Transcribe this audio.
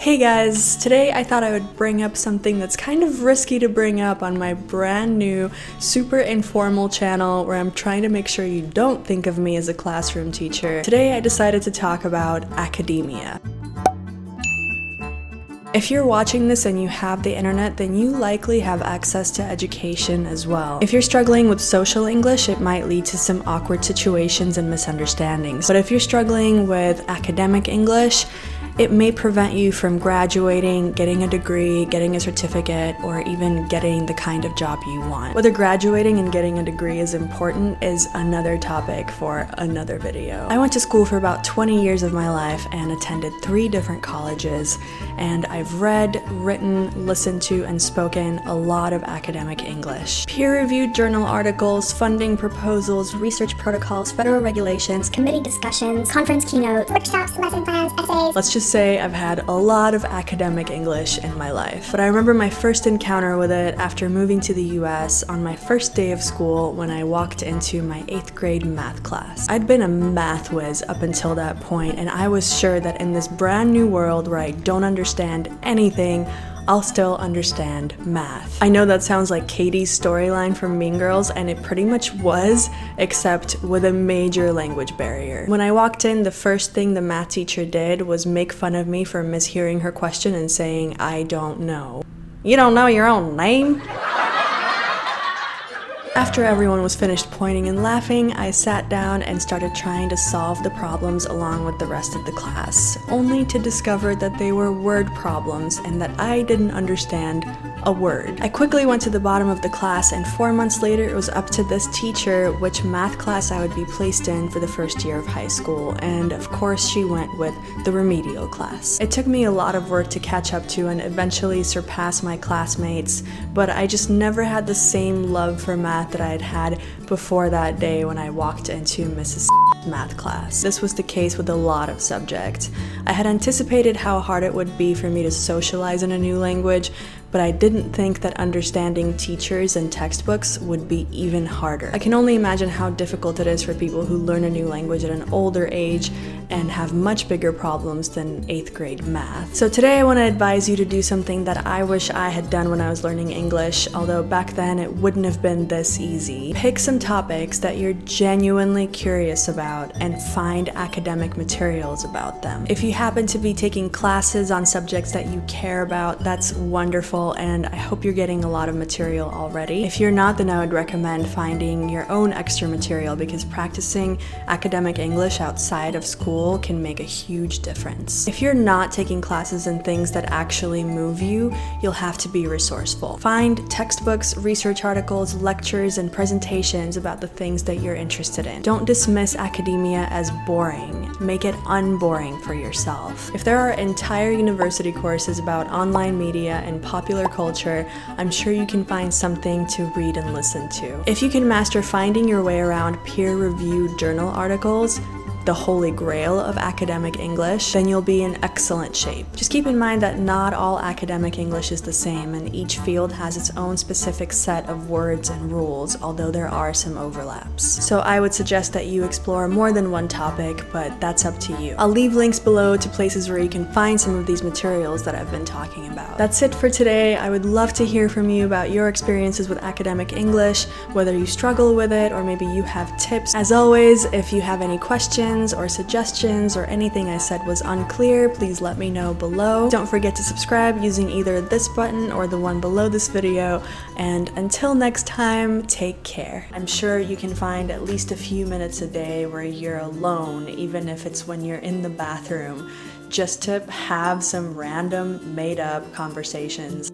Hey guys, today I thought I would bring up something that's kind of risky to bring up on my brand new, super informal channel where I'm trying to make sure you don't think of me as a classroom teacher. Today I decided to talk about academia. If you're watching this and you have the internet, then you likely have access to education as well. If you're struggling with social English, it might lead to some awkward situations and misunderstandings. But if you're struggling with academic English, it may prevent you from graduating, getting a degree, getting a certificate, or even getting the kind of job you want. Whether graduating and getting a degree is important is another topic for another video. I went to school for about 20 years of my life and attended 3 different colleges, and I've read, written, listened to, and spoken a lot of academic English. Peer-reviewed journal articles, funding proposals, research protocols, federal regulations, committee discussions, conference keynotes, workshops, lesson plans, essays. Let's just say I've had a lot of academic English in my life. But I remember my first encounter with it after moving to the US on my first day of school when I walked into my 8th grade math class. I'd been a math whiz up until that point, and I was sure that in this brand new world where I don't understand anything, I'll still understand math. I know that sounds like Katie's storyline from Mean Girls, and it pretty much was, except with a major language barrier. When I walked in, the first thing the math teacher did was make fun of me for mishearing her question and saying, "I don't know." You don't know your own name? After everyone was finished pointing and laughing, I sat down and started trying to solve the problems along with the rest of the class, only to discover that they were word problems and that I didn't understand a word. I quickly went to the bottom of the class, and 4 months later it was up to this teacher which math class I would be placed in for the first year of high school, and of course she went with the remedial class. It took me a lot of work to catch up to and eventually surpass my classmates, but I just never had the same love for math that I had had before that day when I walked into Mrs. math class. This was the case with a lot of subjects. I had anticipated how hard it would be for me to socialize in a new language, but I didn't think that understanding teachers and textbooks would be even harder. I can only imagine how difficult it is for people who learn a new language at an older age and have much bigger problems than 8th grade math. So today I want to advise you to do something that I wish I had done when I was learning English, although back then it wouldn't have been this easy. Pick some topics that you're genuinely curious about and find academic materials about them. If you happen to be taking classes on subjects that you care about, that's wonderful, and I hope you're getting a lot of material already. If you're not, then I would recommend finding your own extra material, because practicing academic English outside of school can make a huge difference. If you're not taking classes in things that actually move you, you'll have to be resourceful. Find textbooks, research articles, lectures, and presentations about the things that you're interested in. Don't dismiss academia as boring. Make it unboring for yourself. If there are entire university courses about online media and popular culture, I'm sure you can find something to read and listen to. If you can master finding your way around peer-reviewed journal articles, the holy grail of academic English, then you'll be in excellent shape. Just keep in mind that not all academic English is the same, and each field has its own specific set of words and rules, although there are some overlaps. So I would suggest that you explore more than one topic, but that's up to you. I'll leave links below to places where you can find some of these materials that I've been talking about. That's it for today. I would love to hear from you about your experiences with academic English, whether you struggle with it or maybe you have tips. As always, if you have any questions or suggestions or anything I said was unclear, please let me know below. Don't forget to subscribe using either this button or the one below this video, and until next time, take care. I'm sure you can find at least a few minutes a day where you're alone, even if it's when you're in the bathroom, just to have some random made-up conversations.